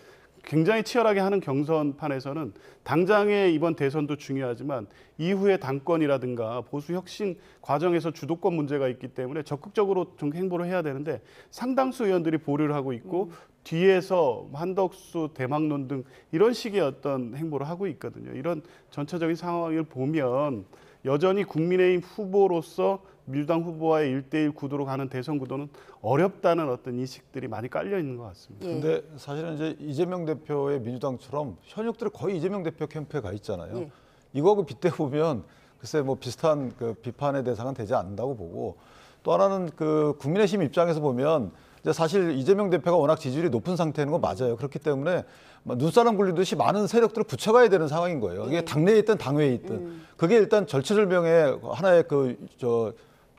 굉장히 치열하게 하는 경선판에서는 당장의 이번 대선도 중요하지만 이후의 당권이라든가 보수 혁신 과정에서 주도권 문제가 있기 때문에 적극적으로 좀 행보를 해야 되는데 상당수 의원들이 보류를 하고 있고 뒤에서 한덕수 대망론 등 이런 식의 어떤 행보를 하고 있거든요. 이런 전체적인 상황을 보면 여전히 국민의힘 후보로서 민주당 후보와의 1대1 구도로 가는 대선 구도는 어렵다는 어떤 인식들이 많이 깔려 있는 것 같습니다. 근데 사실은 이제 이재명 대표의 민주당처럼 현역들이 거의 이재명 대표 캠프에 가 있잖아요. 이거하고 빗대 보면 글쎄 뭐 비슷한 그 비판의 대상은 되지 않는다고 보고 또 하나는 그 국민의힘 입장에서 보면 이제 사실 이재명 대표가 워낙 지지율이 높은 상태인 건 맞아요. 그렇기 때문에 눈사람 굴리듯이 많은 세력들을 붙여가야 되는 상황인 거예요. 이게 당내에 있든 당외에 있든 그게 일단 절체절명의 하나의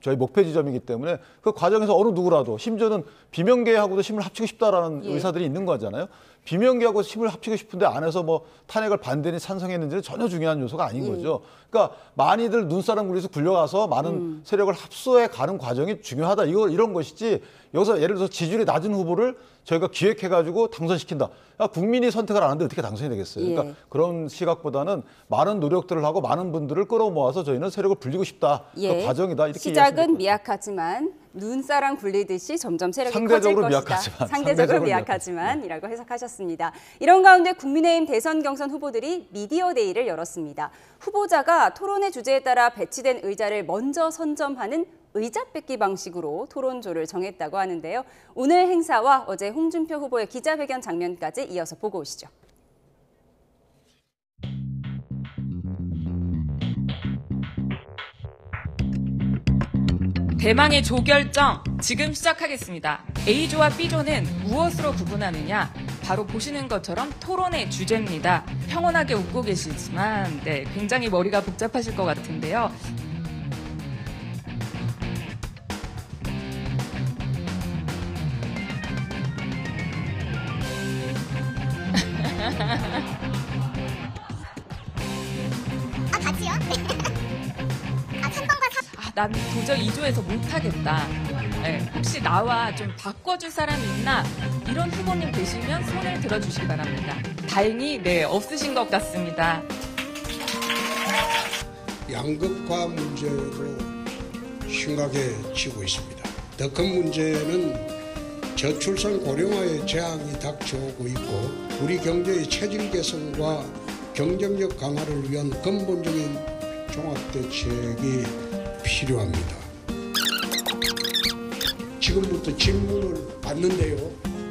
저희 목표 지점이기 때문에 그 과정에서 어느 누구라도 심지어는 비명계하고도 힘을 합치고 싶다라는 의사들이 있는 거잖아요. 비명계하고 힘을 합치고 싶은데 안에서 뭐 탄핵을 반대니 찬성했는지는 전혀 중요한 요소가 아닌 거죠. 그러니까 많이들 눈사람 굴려서 굴려가서 많은 세력을 합소해 가는 과정이 중요하다. 이런 것이지 여기서 예를 들어서 지지율이 낮은 후보를 저희가 기획해가지고 당선시킨다. 국민이 선택을 안 하는데 어떻게 당선이 되겠어요. 그러니까 그런 시각보다는 많은 노력들을 하고 많은 분들을 끌어모아서 저희는 세력을 불리고 싶다. 그 과정이다. 이렇게 시작은 미약하지만 눈사람 굴리듯이 점점 세력이 상대적으로 커질 것이다. 미약하지만, 상대적으로 미약하지만이라고 해석하셨습니다. 이런 가운데 국민의힘 대선 경선 후보들이 미디어 데이를 열었습니다. 후보자가 토론의 주제에 따라 배치된 의자를 먼저 선점하는 의자 뺏기 방식으로 토론조를 정했다고 하는데요. 오늘 행사와 어제 홍준표 후보의 기자회견 장면까지 이어서 보고 오시죠. 대망의 조결정 지금 시작하겠습니다. A조와 B조는 무엇으로 구분하느냐? 바로 보시는 것처럼 토론의 주제입니다. 평온하게 웃고 계시지만 굉장히 머리가 복잡하실 것 같은데요. 같이요? 난 도저히 2조에서 못하겠다. 혹시 나와 좀 바꿔줄 사람이 있나? 이런 후보님 계시면 손을 들어주시기 바랍니다. 다행히 없으신 것 같습니다. 양극화 문제로 심각해지고 있습니다. 더 큰 문제는 저출산 고령화의 재앙이 닥쳐오고 있고 우리 경제의 체질 개선과 경쟁력 강화를 위한 근본적인 종합대책이 필요합니다. 지금부터 질문을 받는데요.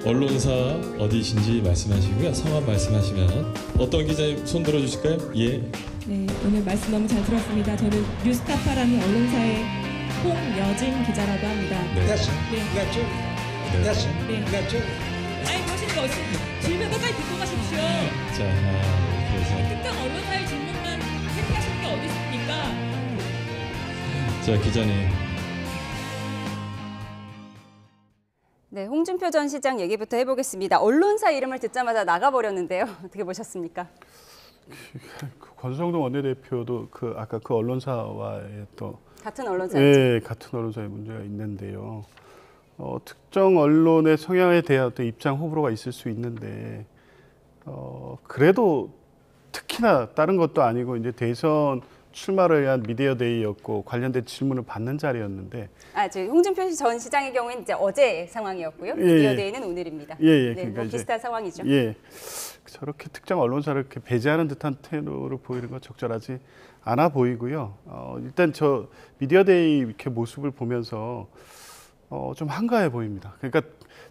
언론사 어디신지 말씀하시고요. 성함 말씀하시면 어떤 기자님 손 들어주실까요? 예. 네, 오늘 말씀 너무 잘 들었습니다. 저는 뉴스타파라는 언론사의 홍여진 기자라고 합니다. 네. 됐어. 네. 됐죠? 네. 됐어. 네. 됐죠? 아니, 보시는 거 질문 끝까지 듣고 가십시오. 자, 이렇게 해서 특정 언론사의 질문만 회피하시는 게 어디 있습니까? 자, 기자님. 네, 홍준표 전 시장 얘기부터 해보겠습니다. 언론사 이름을 듣자마자 나가버렸는데요. 어떻게 보셨습니까? 권성동 원내대표도 아까 그 언론사와의 또 같은 언론사였죠. 예, 같은 언론사의 문제가 있는데요. 특정 언론의 성향에 대한 어떤 입장 호불호가 있을 수 있는데 그래도 특히나 다른 것도 아니고 이제 대선 출마를 위한 미디어데이였고 관련된 질문을 받는 자리였는데 저희 홍준표 전 시장의 경우에는 이제 어제 상황이었고요. 예, 미디어데이는 오늘입니다. 예, 네, 그러니까 뭐 비슷한 상황이죠. 예, 저렇게 특정 언론사를 이렇게 배제하는 듯한 태도를 보이는 건 적절하지 않아 보이고요. 일단 저 미디어데이 이렇게 모습을 보면서 좀 한가해 보입니다. 그러니까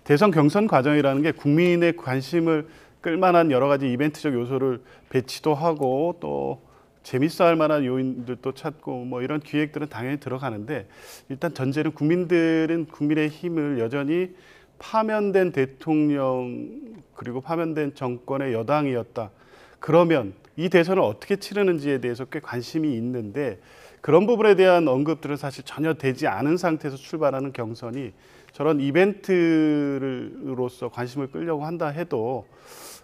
대선 경선 과정이라는 게 국민의 관심을 끌만한 여러 가지 이벤트적 요소를 배치도 하고 또 재밌어 할 만한 요인들도 찾고 뭐 이런 기획들은 당연히 들어가는데 일단 전제는 국민들은 국민의 힘을 여전히 파면된 대통령 그리고 파면된 정권의 여당이었다. 그러면 이 대선을 어떻게 치르는지에 대해서 꽤 관심이 있는데 그런 부분에 대한 언급들은 사실 전혀 되지 않은 상태에서 출발하는 경선이 저런 이벤트로서 관심을 끌려고 한다 해도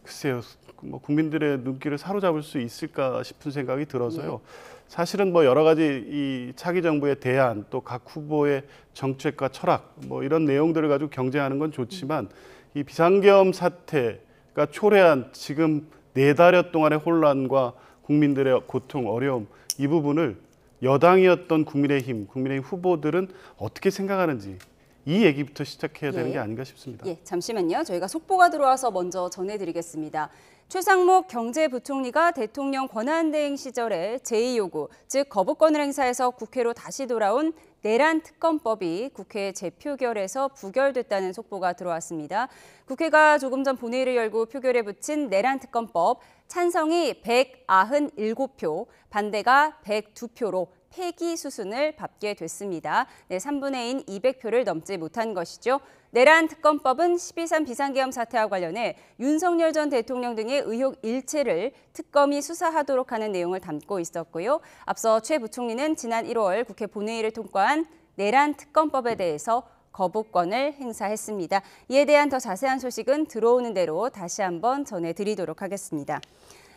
글쎄요. 뭐 국민들의 눈길을 사로잡을 수 있을까 싶은 생각이 들어서요. 사실은 뭐 여러 가지 이 차기 정부의 대안 또 각 후보의 정책과 철학 뭐 이런 내용들을 가지고 경쟁하는 건 좋지만 이 비상계엄 사태가 초래한 지금 4달여 동안의 혼란과 국민들의 고통, 어려움 이 부분을 여당이었던 국민의힘 후보들은 어떻게 생각하는지 이 얘기부터 시작해야 되는 게 아닌가 싶습니다. 예, 잠시만요. 저희가 속보가 들어와서 먼저 전해드리겠습니다. 최상목 경제부총리가 대통령 권한대행 시절에 제2요구, 즉 거부권을 행사해서 국회로 다시 돌아온 내란 특검법이 국회 재표결에서 부결됐다는 속보가 들어왔습니다. 국회가 조금 전 본회의를 열고 표결에 붙인 내란 특검법 찬성이 197표, 반대가 102표로 폐기 수순을 밟게 됐습니다. 네, 3분의 1 200표를 넘지 못한 것이죠. 내란 특검법은 12.3 비상계엄 사태와 관련해 윤석열 전 대통령 등의 의혹 일체를 특검이 수사하도록 하는 내용을 담고 있었고요. 앞서 최 부총리는 지난 1월 국회 본회의를 통과한 내란 특검법에 대해서 거부권을 행사했습니다. 이에 대한 더 자세한 소식은 들어오는 대로 다시 한번 전해드리도록 하겠습니다.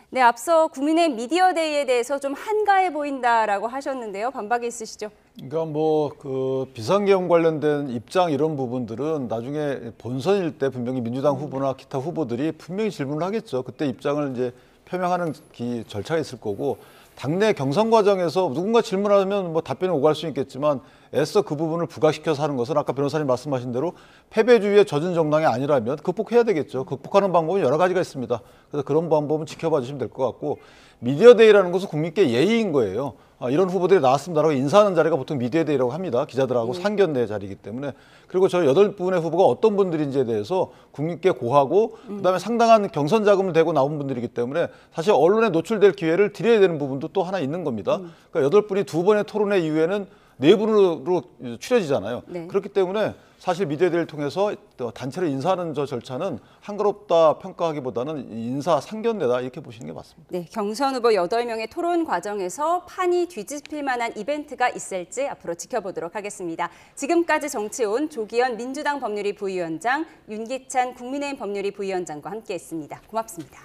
네, 앞서 국민의 미디어데이에 대해서 좀 한가해 보인다라고 하셨는데요. 반박이 있으시죠? 그러니까 뭐 그 비상계엄 관련된 입장 이런 부분들은 나중에 본선일 때 분명히 민주당 후보나 기타 후보들이 분명히 질문을 하겠죠. 그때 입장을 이제 표명하는 절차가 있을 거고 당내 경선 과정에서 누군가 질문하면 뭐 답변이 오갈 수 있겠지만 애써 그 부분을 부각시켜서 하는 것은 아까 변호사님 말씀하신 대로 패배주의에 젖은 정당이 아니라면 극복해야 되겠죠. 극복하는 방법은 여러 가지가 있습니다. 그래서 그런 방법은 지켜봐 주시면 될 것 같고 미디어데이라는 것은 국민께 예의인 거예요. 이런 후보들이 나왔습니다라고 인사하는 자리가 보통 미디어데이라고 합니다. 기자들하고 상견례 자리이기 때문에. 그리고 저 8분의 후보가 어떤 분들인지에 대해서 국민께 고하고 그다음에 상당한 경선 자금을 대고 나온 분들이기 때문에 사실 언론에 노출될 기회를 드려야 되는 부분도 또 하나 있는 겁니다. 그러니까 8분이 2번의 토론회 이후에는 4분으로 추려지잖아요. 네. 그렇기 때문에 사실 미디어데이를 통해서 단체로 인사하는 저 절차는 한가롭다 평가하기보다는 인사 상견례다 이렇게 보시는 게 맞습니다. 네, 경선 후보 8명의 토론 과정에서 판이 뒤집힐 만한 이벤트가 있을지 앞으로 지켜보도록 하겠습니다. 지금까지 정치온 조기현 민주당 법률위 부위원장, 윤기찬 국민의힘 법률위 부위원장과 함께했습니다. 고맙습니다.